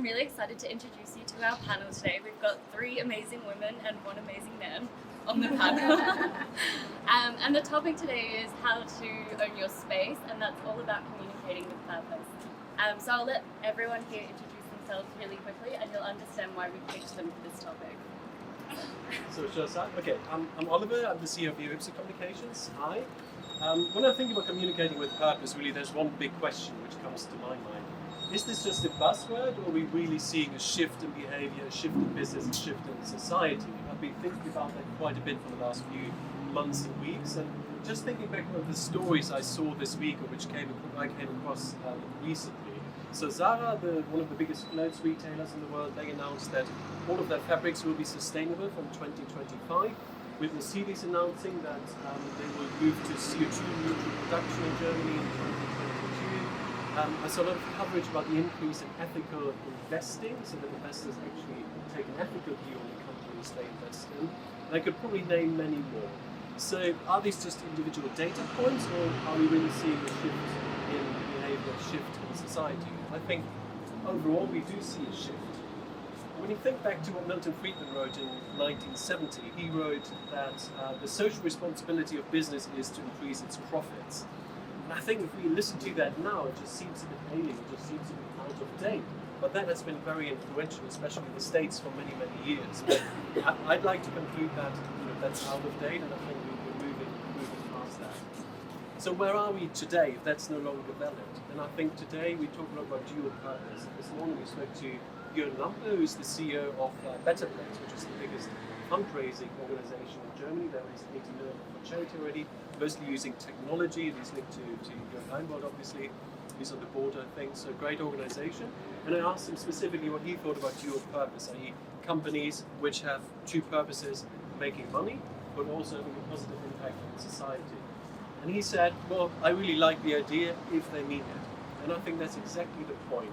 I'm really excited to introduce you to our panel today. We've got 3 amazing women and 1 amazing man on the panel. And the topic today is how to own your space, and that's all about communicating with purpose. So I'll let everyone here introduce themselves really quickly, and you'll understand why we picked them for this topic. So shall I start? Okay, I'm Oliver, I'm the CEO of Eo Ipso Communications. Hi. When I think about communicating with purpose, really there's one big question which comes to my mind. Is this just a buzzword, or are we really seeing a shift in behavior, a shift in business, a shift in society? I've been thinking about that quite a bit for the last few months and weeks, and just thinking back on the stories I saw this week, or which I came across recently. So Zara, one of the biggest clothes retailers in the world, they announced that all of their fabrics will be sustainable from 2025, with Mercedes announcing that they will move to CO2 neutral production in Germany in 2022. I saw a lot of coverage about the increase in ethical investing, so that investors actually take an ethical view on the companies they invest in. And I could probably name many more. So are these just individual data points, or are we really seeing a shift in behavior, a shift in society? I think overall we do see a shift. When you think back to what Milton Friedman wrote in 1970, he wrote that the social responsibility of business is to increase its profits. And I think if we listen to that now, it just seems a bit alien, it just seems a bit out of date. But that has been very influential, especially in the States, for many, many years. But I'd like to conclude that that's out of date, and I think we're moving past that. So where are we today if that's no longer valid? And I think today we talk a lot about dual purpose. This morning we spoke to Judith, who is the CEO of Better Place, which is the biggest fundraising organization in Germany. There is 80 million for charity already, mostly using technology. He's linked to Judith, obviously. He's on the board, I think, so great organization. And I asked him specifically what he thought about dual purpose, i.e. companies which have 2 purposes, making money, but also having a positive impact on society. And he said, well, I really like the idea if they mean it. And I think that's exactly the point.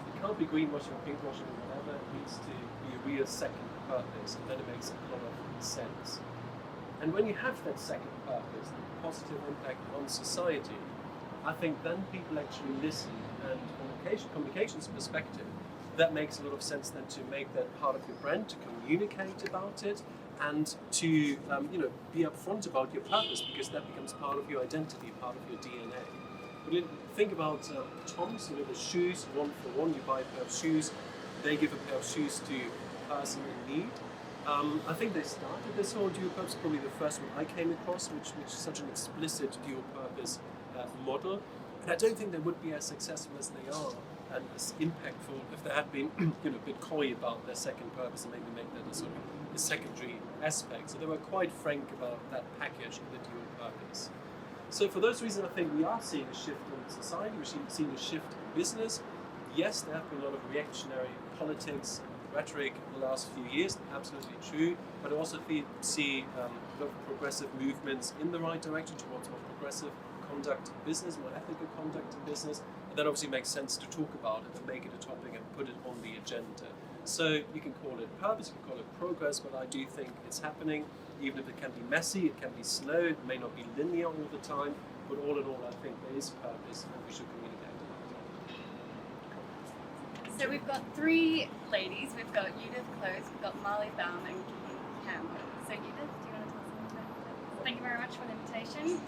It can't be greenwashing, pinkwashing, or whatever. It needs to be a real second purpose, and then it makes a lot of sense. And when you have that second purpose, the positive impact on society, I think then people actually listen, and from a communications perspective, that makes a lot of sense then to make that part of your brand, to communicate about it, and to be upfront about your purpose, because that becomes part of your identity, part of your DNA. But think about Tom's, the shoes, 1 for 1, you buy a pair of shoes, they give a pair of shoes to a person in need. I think they started this whole dual purpose, probably the first one I came across, which is such an explicit dual purpose model. And I don't think they would be as successful as they are and as impactful if they had been a bit coy about their second purpose and maybe make that a sort of a secondary aspect. So they were quite frank about that package of the dual purpose. So for those reasons, I think we are seeing a shift in society, we're seeing a shift in business. Yes, there have been a lot of reactionary politics and rhetoric in the last few years, absolutely true, but I also see a lot of progressive movements in the right direction towards more progressive conduct in business, more ethical conduct in business, and that obviously makes sense to talk about it and make it a topic and put it on the agenda. So you can call it purpose, you can call it progress, but I do think it's happening. Even if it can be messy, it can be slow, it may not be linear all the time, but all in all I think there is purpose and we should communicate about it. So we've got 3 ladies. We've got Judith, Klose, we've got Baum, and Katy Campbell. So Judith, do you want to tell us a little bit about that? Thank you very much for the invitation.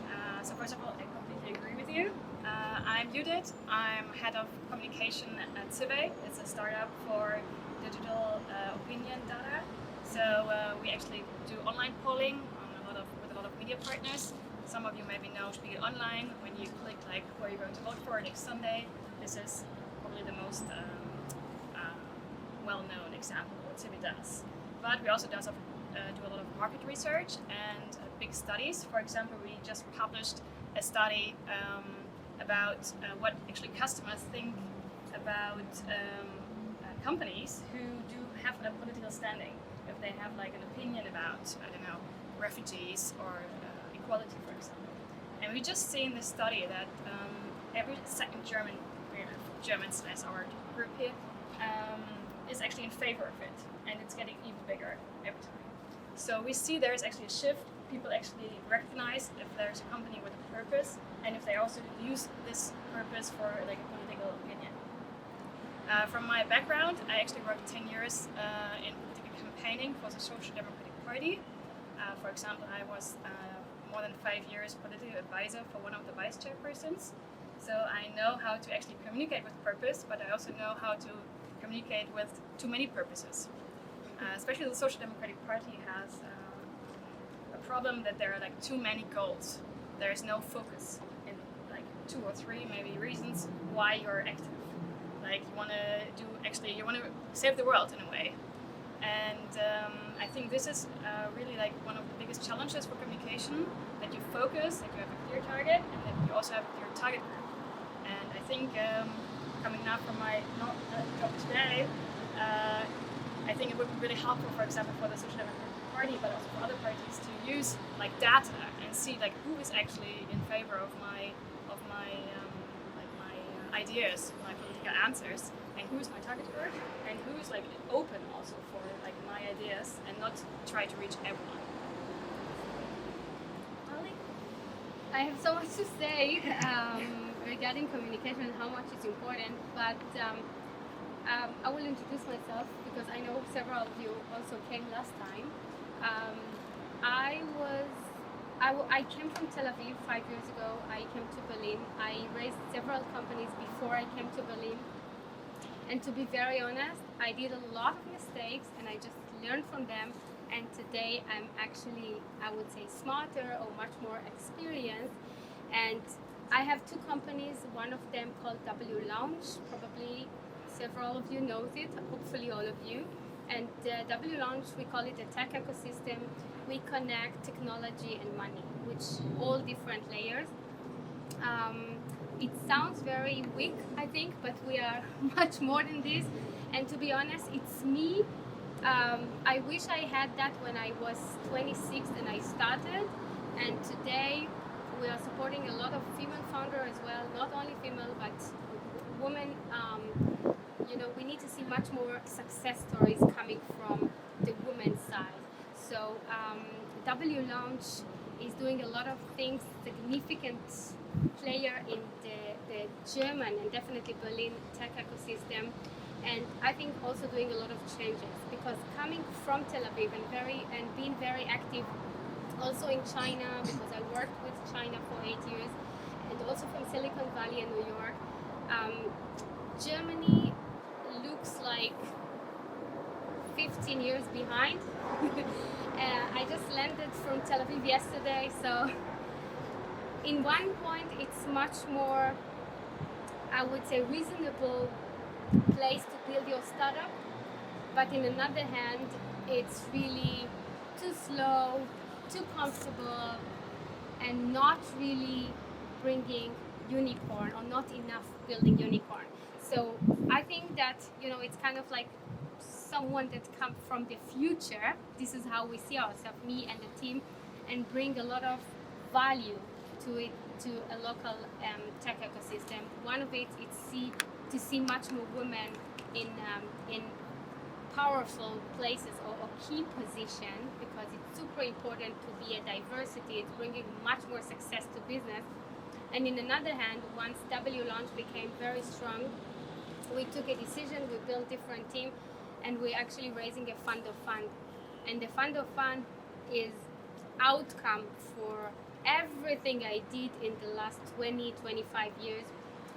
So first of all, I completely agree with you. I'm Judith. I'm head of communication at Cibe. It's a startup for digital opinion data. So we actually do online polling with a lot of media partners. Some of you maybe know Spiegel Online. When you click where you're going to vote for next Sunday, this is probably the most well-known example of what Cibe does. But we also do a lot of market research and big studies. For example, we just published a study about what actually customers think about companies who do have a political standing. If they have an opinion about, refugees or equality, for example. And we just see in this study that every second Germans as our group here, is actually in favor of it, and it's getting even bigger every time. So we see there's actually a shift. People actually recognize if there's a company with a purpose, and if they also use this purpose for a political opinion. From my background, I actually worked 10 years in political campaigning for the Social Democratic Party. For example, I was more than 5 years political advisor for one of the vice chairpersons. So I know how to actually communicate with purpose, but I also know how to communicate with too many purposes. Especially the Social Democratic Party has a problem that there are like too many goals. There is no focus in like 2 or 3 maybe reasons why you're active. Like you want to save the world in a way. And I think this is really like one of the biggest challenges for communication, that you focus, that you have a clear target, and that you also have a clear target group. And I think coming now from my job today, I think it would be really helpful, for example, for the Social Democratic Party, but also for other parties, to use like data and see like who is actually in favor of my ideas, my political answers, and who's my target group, and who's like open also for like my ideas, and not try to reach everyone. I have so much to say regarding communication and how much it's important, but I will introduce myself because I know several of you also came last time. I came from Tel Aviv 5 years ago. I came to Berlin. I raised several companies before I came to Berlin. And to be very honest, I did a lot of mistakes and I just learned from them. And today I'm actually, I would say, smarter or much more experienced. And I have 2 companies, one of them called W Lounge. Probably several of you know it, hopefully all of you. And W Lounge, we call it a tech ecosystem. We connect technology and money, which all different layers. It sounds very weak, I think, but we are much more than this. And to be honest, it's me. I wish I had that when I was 26 and I started. And today we are supporting a lot of female founders as well, not only female, but women. We need to see much more success stories coming from the women's side. So W Launch is doing a lot of things, significant player in the German and definitely Berlin tech ecosystem. And I think also doing a lot of changes, because coming from Tel Aviv and being very active also in China, because I worked with China for 8 years, and also from Silicon Valley and New York, Germany looks like 15 years behind. I just landed from Tel Aviv yesterday, so in one point it's much more, I would say, reasonable place to build your startup, but in another hand it's really too slow, too comfortable, and not really bringing unicorn, or not enough building unicorn. So I think that it's kind of like someone that comes from the future. This is how we see ourselves, me and the team, and bring a lot of value to it, to a local tech ecosystem. One of it is to see much more women in powerful places or key position, because it's super important to be a diversity. It's bringing much more success to business. And in another hand, once W Launch became very strong, we took a decision, we built different team, and we're actually raising a fund of fund. And the fund of fund is outcome for everything I did in the last 20-25 years,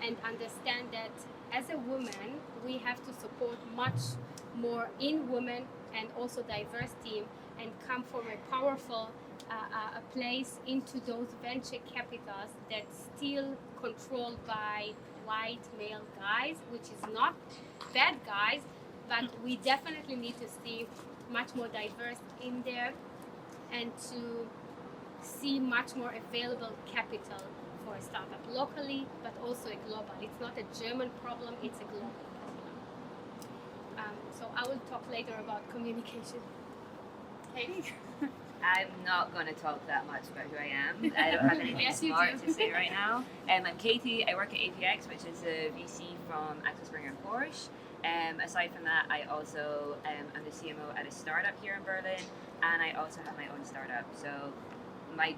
and understand that as a woman, we have to support much more in women and also diverse team, and come from a powerful a place into those venture capitals that's still controlled by white male guys, which is not bad guys, but we definitely need to see much more diverse in there, and to see much more available capital for a startup locally, but also a global. It's not a German problem, it's a global problem. So I will talk later about communication. Katy? I'm not going to talk that much about who I am. I don't have anything Yes, you smart do. to say right now. I'm Katy. I work at APX, which is a VC from Axel Springer and Porsche. Aside from that, I also am the CMO at a startup here in Berlin, and I also have my own startup. So my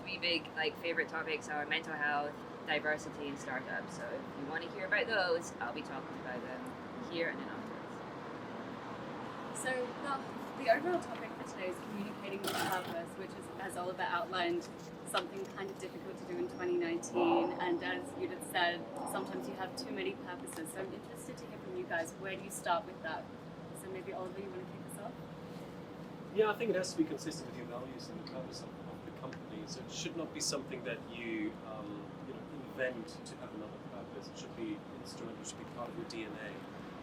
3 big favorite topics are mental health, diversity in startups. So if you want to hear about those, I'll be talking about them here and then afterwards. So the overall topic for today is communicating with purpose, which is, as Oliver outlined, something kind of difficult to do in 2019. And as Judith said, sometimes you have too many purposes. So I'm interested to hear from you guys. Where do you start with that? So maybe Oliver, you want to kick us off? Yeah, I think it has to be consistent with your values and the purpose of the company. So it should not be something that you invent to have another purpose. It should be instrumental. It should be part of your DNA.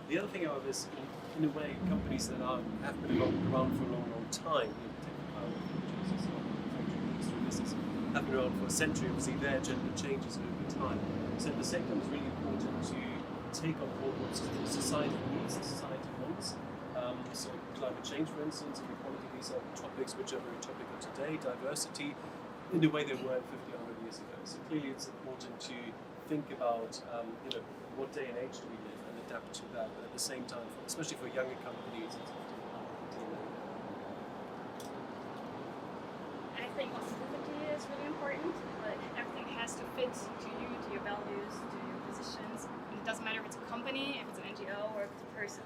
The other thing, however, is in a way companies that have been around for a long, long time. Have been around for a century. Obviously, their agenda changes over time. So in the sector, it's really important to take on board what society needs and society wants. So climate change, for instance, inequality, these are topics which are very topical today, diversity, in the way they were 50, 100 years ago. So clearly it's important to think about what day and age do we live and adapt to that, but at the same time, especially for younger companies, it's often part of the DNA. I think authenticity is really important. Like everything has to fit to you, to your values, to your positions. And it doesn't matter if it's a company, if it's an NGO, or if it's a person.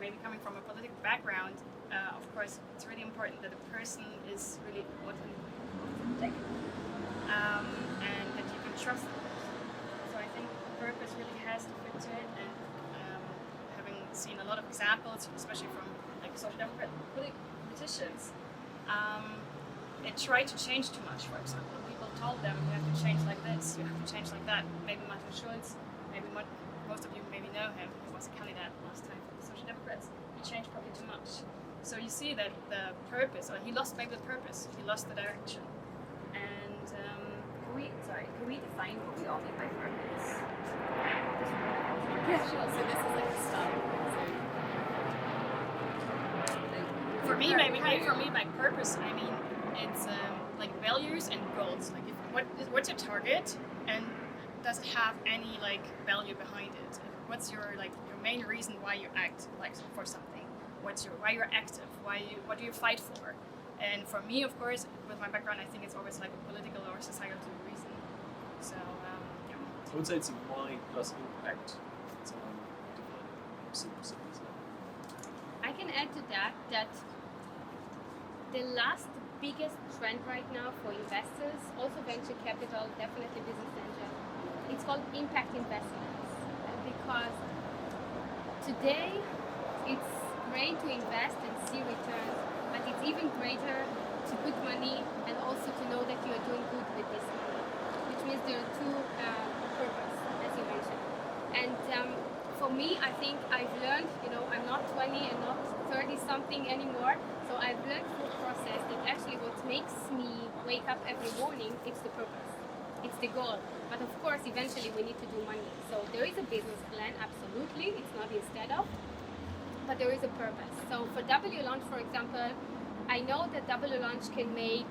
Maybe coming from a political background, of course, it's really important that a person is really authentic and that you can trust them. So I think purpose really has to fit to it. And having seen a lot of examples, especially from like social democrat politicians, they try to change too much. For example, people told them you have to change like this, you have to change like that. Maybe Martin Schulz, maybe most of you maybe know him. He was a candidate last time for the Social Democrats. He changed probably too much. So you see that the purpose, or he lost maybe the purpose. He lost the direction. And Can we define what we all mean by purpose? Yeah, sure. So this is like a start. for me, by purpose, I mean it's like values and goals. Like what's your target, and does it have any like value behind it? What's your main reason why you act like for something? Why you're active? What do you fight for? And for me, of course, with my background, I think it's always like a political or societal reason. So yeah. I would say it's a why plus impact. It's simple, isn't it? I can add to that the last biggest trend right now for investors, also venture capital, definitely business angel, it's called impact investments. Because today it's great to invest and see returns, but it's even greater to put money and also to know that you are doing good with this money, which means there are two purposes, as you mentioned. And for me, I think I've learned, I'm not 20 and not 30 something anymore, so I've learned through the process that actually what makes me wake up every morning, it's the purpose. It's the goal. But of course, eventually we need to do money. So there is a business plan, absolutely. It's not instead of, but there is a purpose. So for W Launch, for example, I know that W Launch can make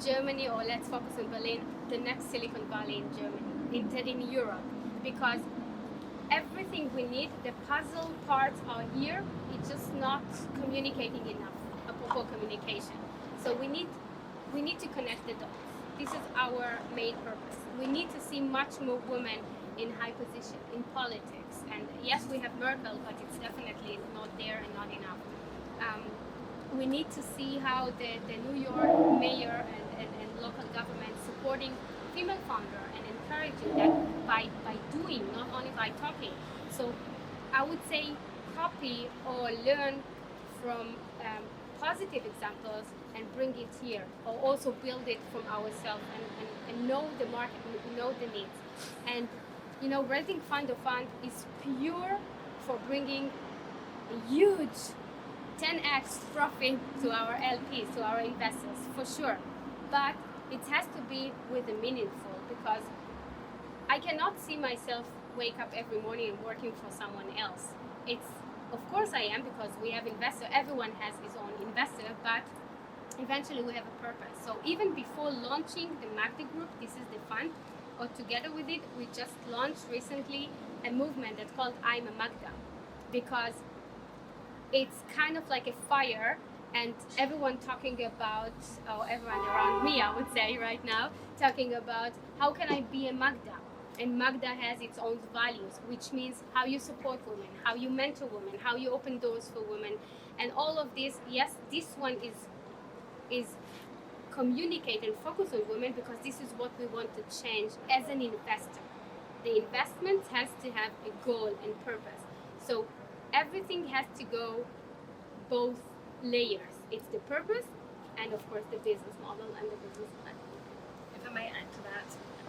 Germany, or let's focus on Berlin, the next Silicon Valley in Germany, in Europe, because everything we need, the puzzle parts are here. It's just not communicating enough, a proper communication. So we need to connect the dots. This is our main purpose. We need to see much more women in high position in politics. And yes, we have Merkel, but it's definitely not there and not enough. We need to see how the New York mayor and local government supporting female founder and encouraging that by doing, not only by talking. So I would say copy or learn from positive examples and bring it here, or also build it from ourselves and know the market, know the needs. And raising fund of fund is pure for bringing a huge 10x profit to our LPs, to our investors, for sure. But it has to be with the meaningful, because I cannot see myself wake up every morning and working for someone else. Of course I am, because we have investor, everyone has his own investor, but eventually we have a purpose. So even before launching the Magda Group, this is the fund, or together with it, we just launched recently a movement that's called I'm a Magda, because it's kind of like a fire, and everyone talking about, or everyone around me, I would say right now, talking about how can I be a Magda? And Magda has its own values, which means how you support women, how you mentor women, how you open doors for women, and all of this. Yes, this one is communicate and focus on women because this is what we want to change as an investor. The investment has to have a goal and purpose. So everything has to go both layers. It's the purpose and of course the business model and the business plan. If I may add to that,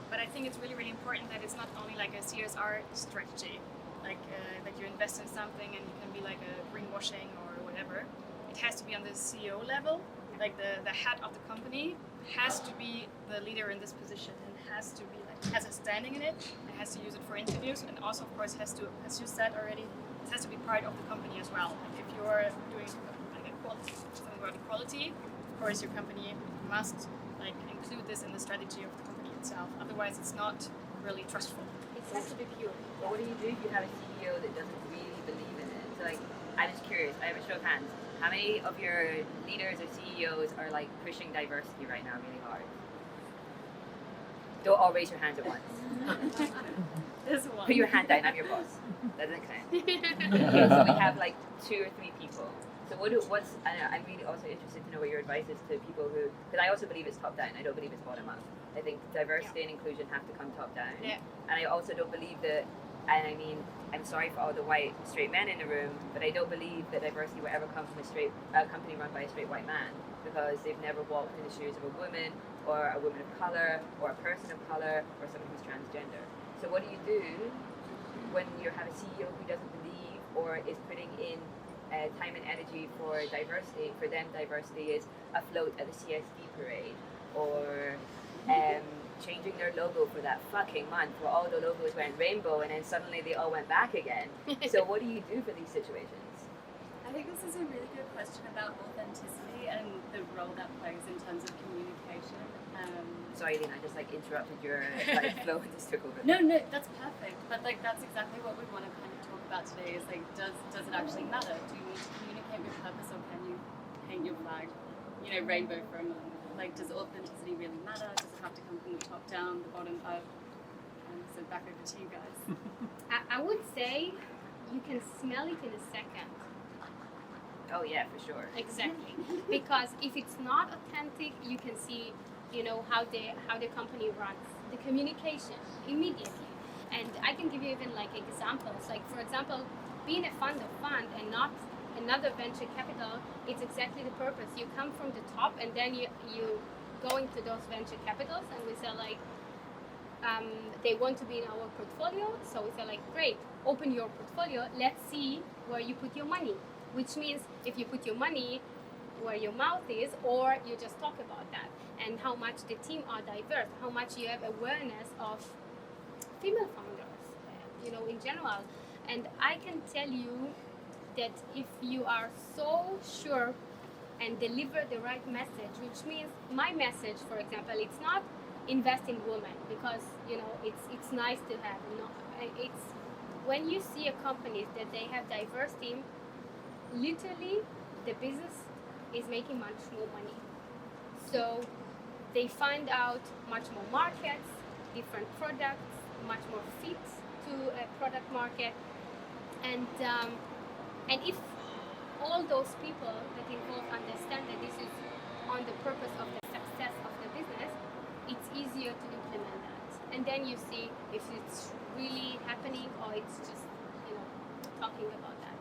but I think it's really, really important that it's not only like a CSR strategy, like that you invest in something and you can be like a greenwashing or whatever. It has to be on the CEO level, like the head of the company has to be the leader in this position and has to be like, has a standing in it, and has to use it for interviews, and also of course has to, as you said already, it has to be part of the company as well. Like if you're doing like a quality, something about equality, of course your company must like include this in the strategy of the company itself. Otherwise, it's not really trustful. It has to be pure. But what do you do if you have a CEO that doesn't really believe in it? So like, I'm just curious. I have a show of hands. How many of your leaders or CEOs are like pushing diversity right now really hard? Don't all raise your hands at once. There's one. Put your hand down. I'm your boss. That doesn't count. Okay, so we have like 2 or 3 people. So what's I know, I'm really also interested to know what your advice is to people who, because I also believe it's top down. I don't believe it's bottom up. I think diversity and inclusion have to come top down. Yeah. And I also don't believe that. And I mean, I'm sorry for all the white straight men in the room, but I don't believe that diversity will ever come from a company run by a straight white man, because they've never walked in the shoes of a woman or a woman of color or a person of color or someone who's transgender. So what do you do when you have a CEO who doesn't believe or is putting in time and energy for diversity? For them, diversity is a float at the CSD parade or changing their logo for that fucking month where all the logos went rainbow and then suddenly they all went back again. So what do you do for these situations? I think this is a really good question about authenticity and the role that plays in terms of communication. Sorry, Lena, I just like interrupted your like flow and just took over. No, that's perfect. But like that's exactly what we want to kind of talk about today. Is like, does it actually matter? Do you need to communicate with purpose, or can you paint your flag, rainbow for a moment? Like, does authenticity really matter? Does it have to come from the top down, the bottom up? So back over to you guys. I would say you can smell it in a second. Oh yeah, for sure. Exactly. Because if it's not authentic, you can see, how the company runs, the communication immediately. And I can give you even like examples. Like for example, being a fund of fund and not another venture capital, it's exactly the purpose. You come from the top and then you go into those venture capitals and we say like, they want to be in our portfolio. So we say like, great, open your portfolio. Let's see where you put your money. Which means if you put your money where your mouth is, or you just talk about that, and how much the team are diverse, how much you have awareness of female founders, in general. And I can tell you that if you are so sure and deliver the right message, which means my message, for example, it's not invest in women because it's nice to have. It's when you see a company that they have diverse team, literally the business is making much more money. So they find out much more markets, different products, much more fit to a product market, and if all those people that involve understand that this is on the purpose of the success of the business, it's easier to implement that. And then you see if it's really happening or it's just talking about that.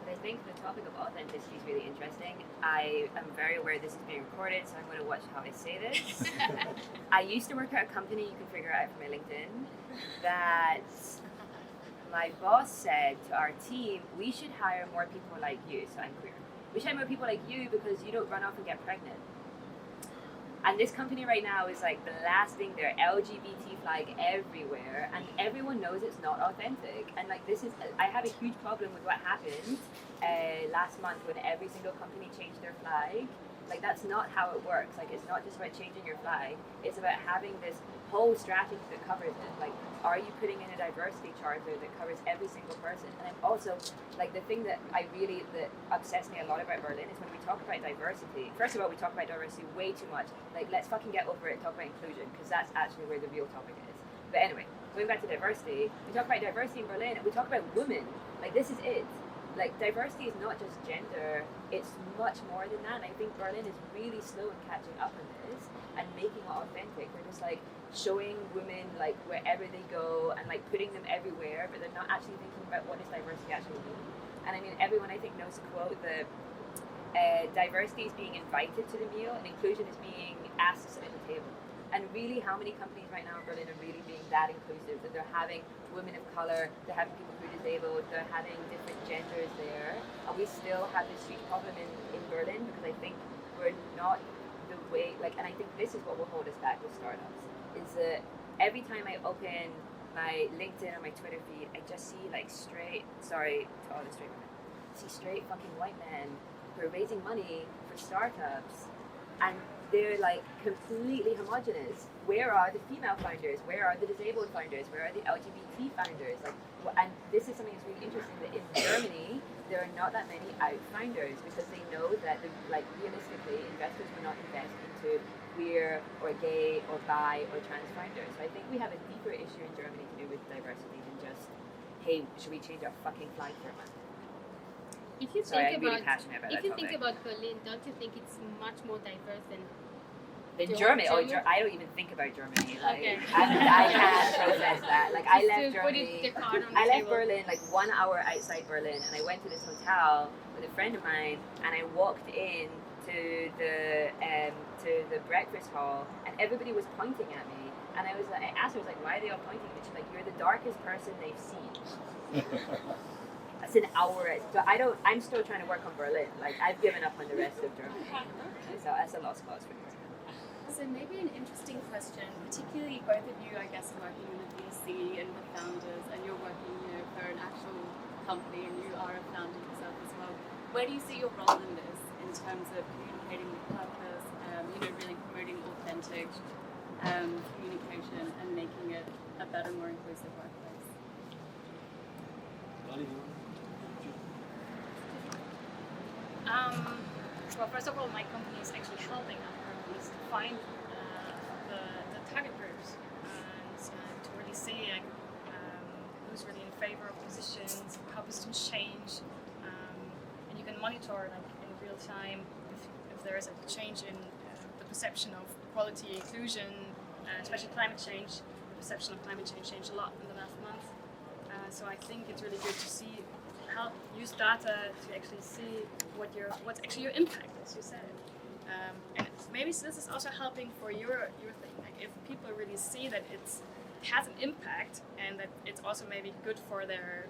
But I think the topic of authenticity is really interesting. I am very aware this is being recorded, so I'm going to watch how I say this. I used to work at a company, you can figure it out from my LinkedIn, that my boss said to our team, we should hire more people like you, so I'm queer. We should hire more people like you because you don't run off and get pregnant. And this company right now is like blasting their LGBT flag everywhere, and everyone knows it's not authentic. And like I have a huge problem with what happened last month when every single company changed their flag. Like, that's not how it works. Like, it's not just about changing your flag. It's about having this whole strategy that covers it. Like, are you putting in a diversity charter that covers every single person? And I'm also, like, the thing that upsets me a lot about Berlin is when we talk about diversity. First of all, we talk about diversity way too much. Like, let's fucking get over it and talk about inclusion, because that's actually where the real topic is. But anyway, going back to diversity, we talk about diversity in Berlin, and we talk about women. Like, this is it. Like, diversity is not just gender, it's much more than that. And I think Berlin is really slow in catching up on this and making it authentic. They're just like showing women like wherever they go and like putting them everywhere, but they're not actually thinking about what does diversity actually mean. And I mean, everyone I think knows the quote that diversity is being invited to the meal and inclusion is being asked to sit at the table. And really, how many companies right now in Berlin are really being that inclusive, that they're having women of color, they're having people who are disabled, they're having different genders there. And we still have this huge problem in Berlin, because I think we're not the way, like, and I think this is what will hold us back with startups, is that every time I open my LinkedIn or my Twitter feed, I just see like straight fucking white men who are raising money for startups, and they're like completely homogenous. Where are the female founders? Where are the disabled founders? Where are the LGBT founders? Like, and this is something that's really interesting, that in Germany there are not that many out founders, because they know that like realistically investors will not invest into queer or gay or bi or trans founders. So I think we have a deeper issue in Germany to do with diversity than just, hey, should we change our fucking flag for a month? If you Sorry, think I'm really passionate about that think topic. about Berlin, don't you think it's much more diverse than Germany? Oh, Germany? I don't even think about Germany. Like, Okay. I can't process that. Like, I Just left to put Germany. the card on the I left table. Berlin like 1 hour outside Berlin, and I went to this hotel with a friend of mine, and I walked in to the breakfast hall, and everybody was pointing at me, and I asked her, I was like, why are they all pointing at me? She's like, you're the darkest person they've seen. That's an hour. So I'm still trying to work on Berlin. Like, I've given up on the rest of Germany. So that's a lost cause for me. So maybe an interesting question, particularly both of you, I guess, are working in a VC and with founders, and you're working, for an actual company, and you are a founder yourself as well. Where do you see your role in this, in terms of communicating with purpose, really promoting authentic communication and making it a better, more inclusive workplace? Well, first of all, my company is actually helping our companies to find the target groups and to really see who's really in favor of positions, how positions change, and you can monitor like in real time if there is a change in the perception of quality, inclusion, especially climate change. The perception of climate change changed a lot in the last month. So I think it's really good to use data to actually see what's actually your impact, as you said. And maybe this is also helping for your thing. Like, if people really see that it has an impact and that it's also maybe good for their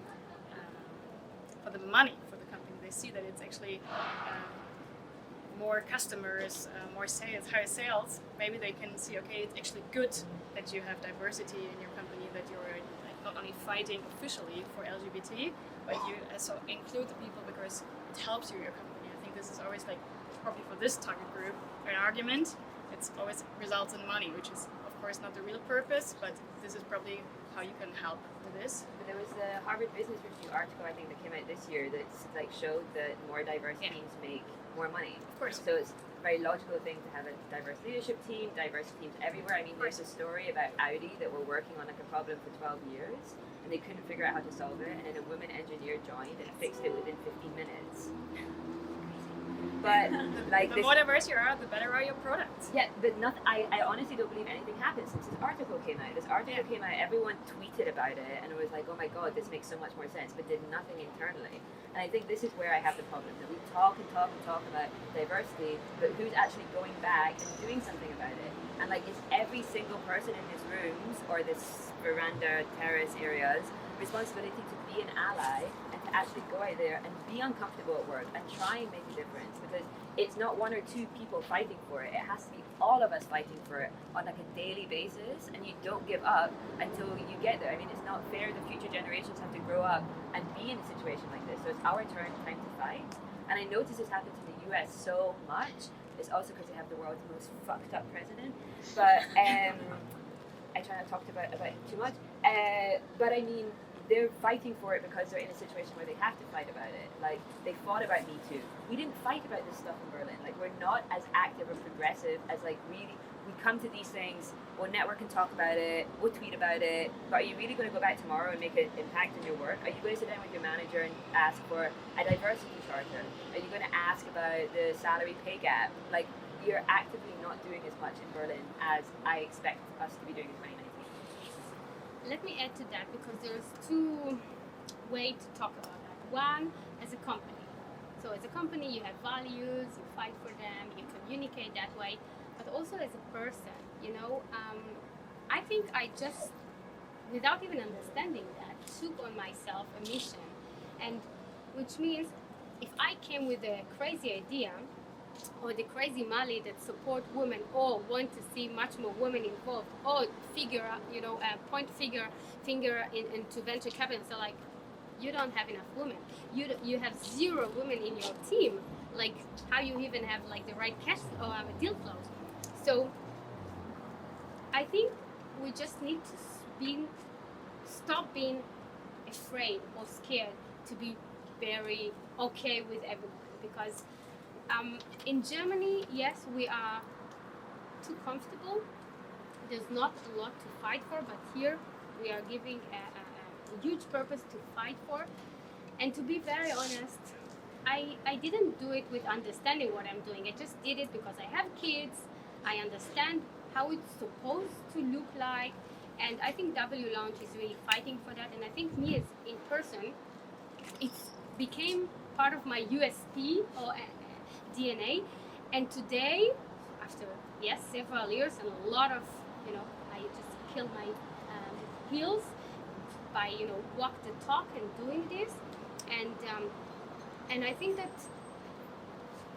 for the money for the company, they see that it's actually more customers, more sales, higher sales. Maybe they can see, okay, it's actually good that you have diversity in your company, that you're like not only fighting officially for LGBT, but you also include the people because it helps you, your company. I think this is always like, probably for this target group, an argument. It's always results in money, which is of course not the real purpose, but this is probably how you can help with this. But there was the Harvard Business Review article, I think, that came out this year that like showed that more diverse teams make more money. Of course. So it's a very logical thing to have a diverse leadership team, diverse teams everywhere. I mean, there's a story about Audi that were working on like a problem for 12 years and they couldn't figure out how to solve it, and then a woman engineer joined and fixed it within 15 minutes. But like the more diverse you are, the better are your products. Yeah, but I honestly don't believe anything happened since this article came out. This article came out, everyone tweeted about it, and it was like, oh my god, this makes so much more sense, but did nothing internally. And I think this is where I have the problem, that we talk and talk and talk about diversity, but who's actually going back and doing something about it? And like, is every single person in these rooms, or this veranda, terrace areas, responsibility to be an ally and to actually go out there and be uncomfortable at work and try and make a difference, because it's not one or two people fighting for it. It has to be all of us fighting for it on like a daily basis, and you don't give up until you get there. I mean, it's not fair the future generations have to grow up and be in a situation like this, so it's our time to fight. And I notice this happens in the US so much, It's also because they have the world's most fucked up president. But I try not to talk about it too much. But I mean, they're fighting for it because they're in a situation where they have to fight about it. Like, they fought about Me Too. We didn't fight about this stuff in Berlin. Like, we're not as active or progressive as, like, really, we come to these things, we'll network and talk about it, we'll tweet about it, but are you really going to go back tomorrow and make an impact in your work? Are you going to sit down with your manager and ask for a diversity charter? Are you going to ask about the salary pay gap? Like, you're actively not doing as much in Berlin as I expect us to be doing in 2019. Let me add to that, because there's two ways to talk about that. One, as a company. So as a company, you have values, you fight for them, you communicate that way, but also as a person, you know. I think I just, without even understanding that, took on myself a mission, and which means if I came with a crazy idea, or the crazy Mali that support women, or want to see much more women involved, or figure, you know, point finger into venture capital. So like, you don't have enough women. You have 0 women in your team. Like, how you even have like the right cash or have a deal flow? So I think we just need to stop being afraid or scared to be very okay with everyone, because in Germany, yes, we are too comfortable. There's not a lot to fight for, but here we are giving a huge purpose to fight for. And to be very honest, I didn't do it with understanding what I'm doing. I just did it because I have kids. I understand how it's supposed to look like. And I think W Lounge is really fighting for that. And I think me as in person, it became part of my USP or DNA. And today, after several years and a lot of, you know, I just killed my heels by, you know, walk the talk and doing this. And I think that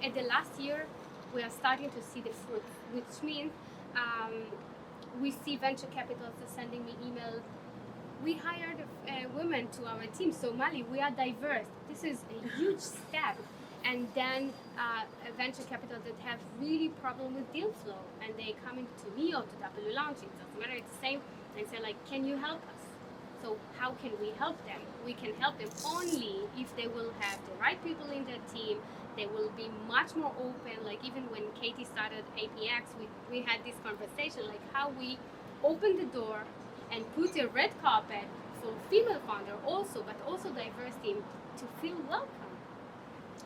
at the last year we are starting to see the fruit, which means we see venture capitals sending me emails. We hired women to our team, so Mali, we are diverse. This is a huge step. And then a venture capital that have really problem with deal flow, and they coming to me or to W Lounge, it doesn't matter, it's the same, and say like, can you help us? So how can we help them? We can help them only if they will have the right people in their team. They will be much more open. Like, even when Katy started APX, we had this conversation, like how we open the door and put a red carpet for female founder also, but also diverse team to feel welcome.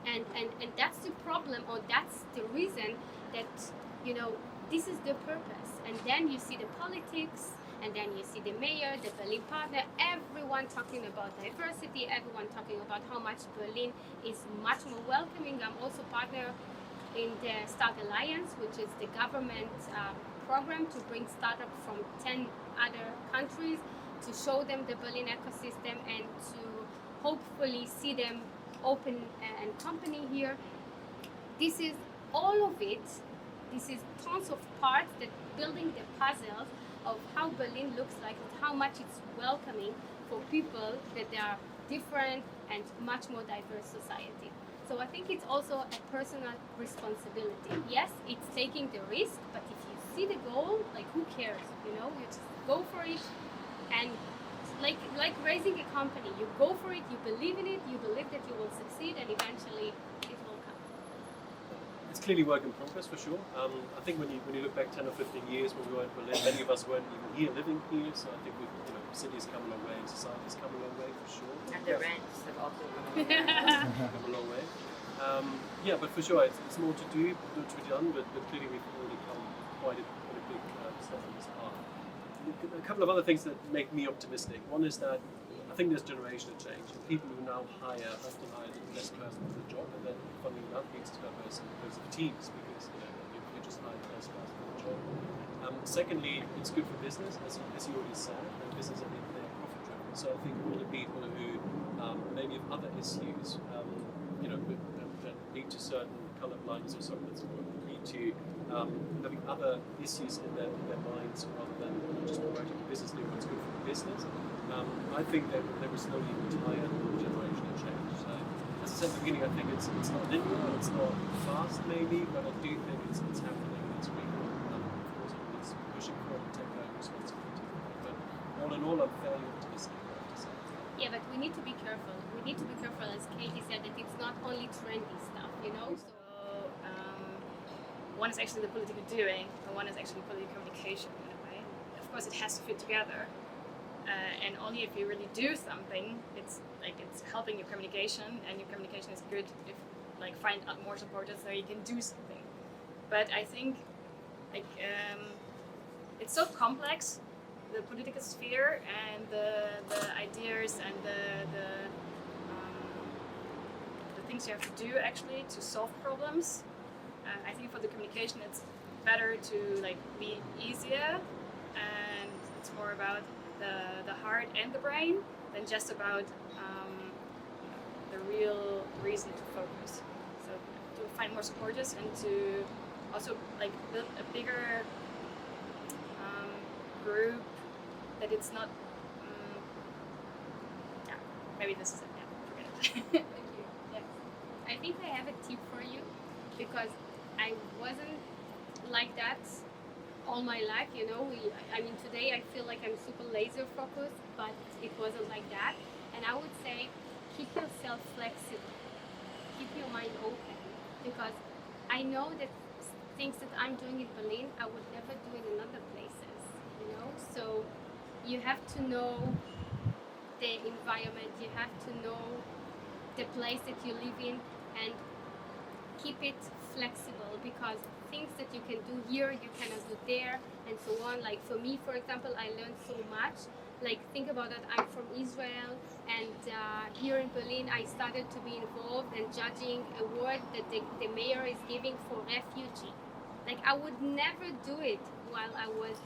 And that's the problem, or that's the reason that, you know, this is the purpose. And then you see the politics, and then you see the mayor, the Berlin partner, everyone talking about diversity, everyone talking about how much Berlin is much more welcoming. I'm also partner in the Start Alliance, which is the government program to bring startups from 10 other countries, to show them the Berlin ecosystem and to hopefully see them open and company here. This is all of it. This is tons of parts that building the puzzle of how Berlin looks like and how much it's welcoming for people that they are different and much more diverse society. So I think it's also a personal responsibility. Yes, it's taking the risk, but if you see the goal, like, who cares? You know, you just go for it. And like raising a company, you go for it, you believe in it, you believe that you will succeed, and eventually it will come. It's clearly work in progress for sure. I think when you look back 10 or 15 years when we were in Berlin, many of us weren't even here, living here. So I think city's come a long way, and society's come a long way for sure. And the rents have also come a long way. But for sure, it's more to do, not to be done. But clearly we've already come quite a big step on this path. A couple of other things that make me optimistic. One is that I think there's generational change, and people who now often hire the best person for the job, and then funnily enough leads to diversity of teams, because you just hire the best person for the job. Secondly, it's good for business, as you already said, and business they're profit driven. So I think all the people who maybe have other issues, that lead to certain colour blindness or something that lead to having other issues in their minds rather than just promoting the business, doing what's good for the business. I think they will slowly retire generational change. So, as I said at the beginning, I think it's not linear, it's not fast maybe, but I do think it's happening. It's really, of course, everybody's pushing for it and take that responsibility. But all in all, I'm fairly optimistic, I have to say. Yeah, but we need to be careful. We need to be careful, as Katy said, that it's not only trendy stuff, you know? So, one is actually the political doing, and one is actually political communication in a way. Of course, it has to fit together, and only if you really do something, it's helping your communication, and your communication is good if find out more supporters so you can do something. But I think it's so complex, the political sphere and the ideas and the things you have to do actually to solve problems. I think for the communication it's better to be easier, and it's more about the heart and the brain than just about the real reason to focus. So to find more supporters and to also build a bigger group, that it's not maybe this is it. Forget it. thank you. Yes. I think I have a tip for you, because I wasn't like that all my life, you know. Today I feel like I'm super laser focused, but it wasn't like that. And I would say, keep yourself flexible, keep your mind open, because I know that things that I'm doing in Berlin, I would never do in other places, you know. So you have to know the environment, you have to know the place that you live in, and keep it flexible, because things that you can do here you cannot do there, and so on. Like for me, for example, I learned so much. Think about it, I'm from Israel, and here in Berlin I started to be involved in judging a award that the mayor is giving for refugee. I would never do it while I was,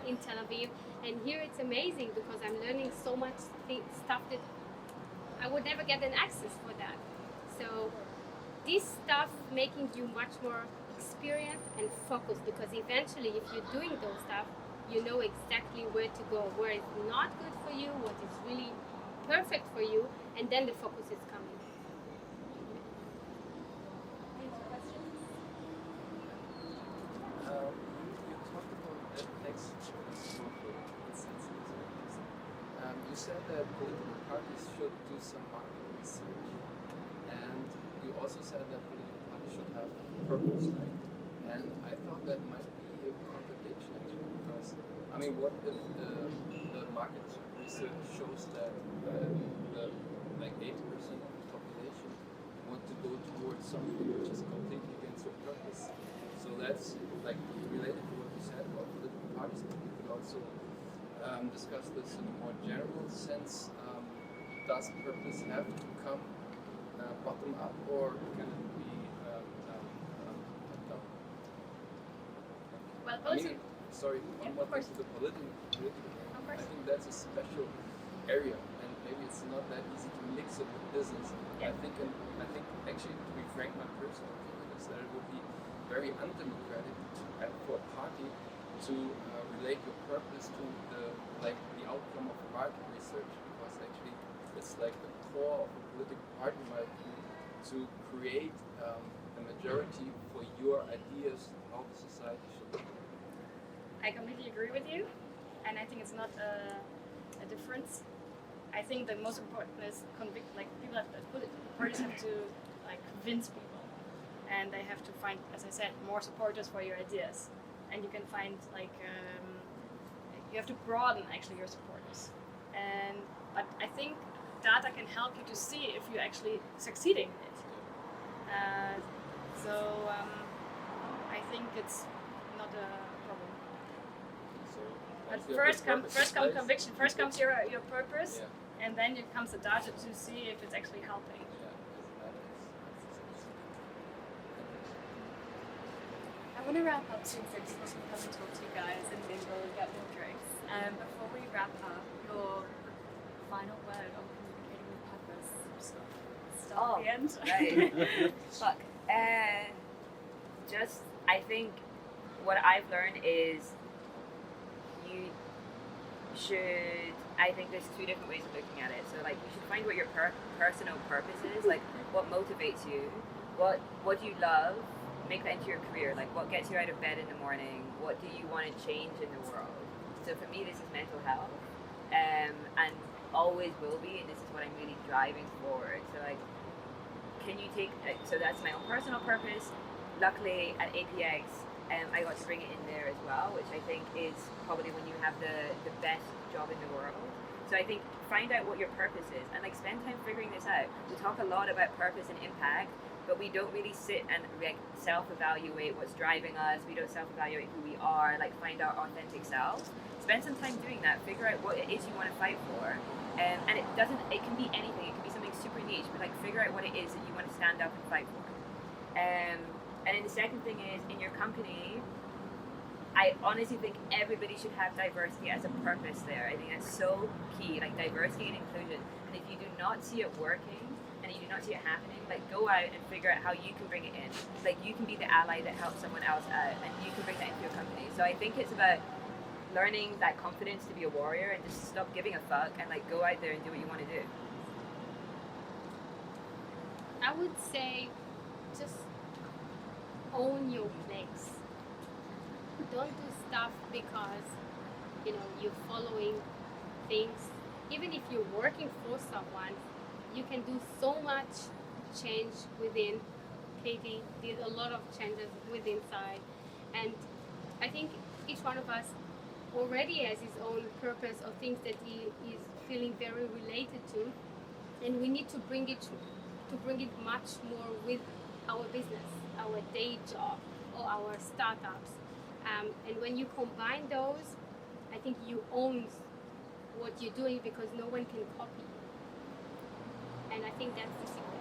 in Tel Aviv, and here it's amazing because I'm learning so much stuff that I would never get an access for that. So this stuff making you much more experienced and focused, because eventually if you're doing those stuff, you know exactly where to go, where it's not good for you, what is really perfect for you, and then the focus is coming. You talked about ethics. You said that political parties should do some market research, and you also said that political parties should have purpose, right? And I thought that might be a contradiction actually, because what if the market research shows that the 80% of the population want to go towards something which is completely against your purpose? So that's related to what you said about political parties, but we could also discuss this in a more general sense. Does purpose have to come bottom up, or can it be top down? Well, Sorry, Yeah, one more of thing course. to the political. Of course. I think that's a special area, and maybe it's not that easy to mix it with business. Yeah. I think actually, to be frank, my personal opinion is that it would be very undemocratic for a party to relate your purpose to the outcome of market research, because actually it's the core of a political party, in my opinion, to create a majority for your ideas how the society should look. I completely agree with you, and I think it's not a difference. I think the most important is people have parties have to convince people, and they have to find, as I said, more supporters for your ideas, and you can find you have to broaden actually your supporters, but I think data can help you to see if you're actually succeeding in it. I think it's not a problem. So But once you have first your comes purpose in place, conviction. First comes your purpose, Yeah. and then comes the data to see if it's actually helping. I want to wrap up soon, so people can come and talk to you guys and then we'll get more drinks. Before we wrap up, your final word on communicating with purpose. Start at the end. Right. Fuck. I think what I've learned is you should I think there's two different ways of looking at it. So like you should find what your personal purpose is, like what motivates you, what do you love, make that into your career, like what gets you out of bed in the morning, what do you want to change in the world. So for me this is mental health, and always will be, and this is what I'm really driving forward. So like, can you take, so that's my own personal purpose. Luckily at APX, I got to bring it in there as well, which I think is probably when you have the best job in the world. So I think find out what your purpose is and like spend time figuring this out. We talk a lot about purpose and impact, but we don't really sit and like self-evaluate what's driving us. We don't self-evaluate who we are, like find our authentic selves. Spend some time doing that. Figure out what it is you want to fight for. And it can be anything. It can be something super niche, but like figure out what it is that you want to stand up and fight for. And then the second thing is, in your company, I honestly think everybody should have diversity as a purpose there. I think that's so key, like diversity and inclusion. And if you do not see it working, and you do not see it happening, like go out and figure out how you can bring it in. Like you can be the ally that helps someone else out, and you can bring that into your company. So I think it's about learning that confidence to be a warrior and just stop giving a fuck and like go out there and do what you want to do. I would say just own your place. Don't do stuff because you're following things. Even if you're working for someone, you can do so much change within. Katy did a lot of changes within inside, and I think each one of us already has his own purpose or things that he is feeling very related to, and we need to bring it much more with our business, our day job, or our startups. And when you combine those, I think you own what you're doing because no one can copy you. And I think that's the secret.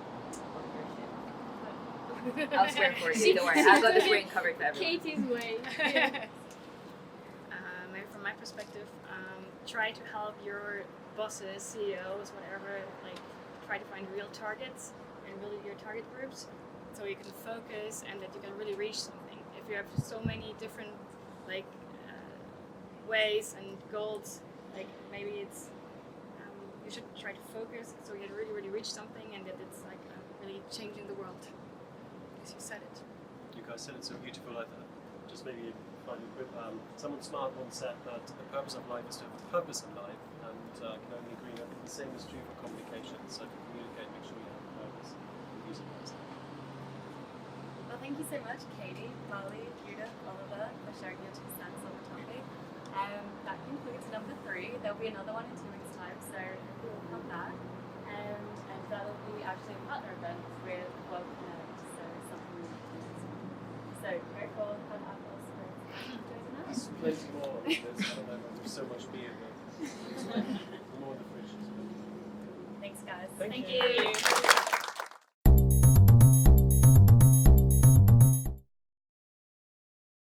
I'll swear for you, don't worry. I've got the brain covered for everyone. Katy's way. Maybe from my perspective, try to help your bosses, CEOs, whatever, like try to find real targets and really your target groups, so you can focus and that you can really reach something. If you have so many different ways and goals, like maybe it's you should try to focus so you really reach something and that it's like really changing the world. As you said it. You guys said it so beautiful. I thought just maybe finally quick. Someone smart once said that the purpose of life is to have a purpose in life, and I can only agree. I think the same is true for communication. So to communicate, make sure you have a purpose. Use it wisely. Well, thank you so much, Katy, Molly, Judith, Oliver, for sharing your 2 cents on the topic. That concludes number 3. There'll be another one in 2 weeks' time, so we'll come back. And that'll be actually a partner event with World Connect, so something really interesting. So go forward, have apples, There's plenty more. I don't know. There's so much beer there. More in the fridge. Thanks, guys. Thank you.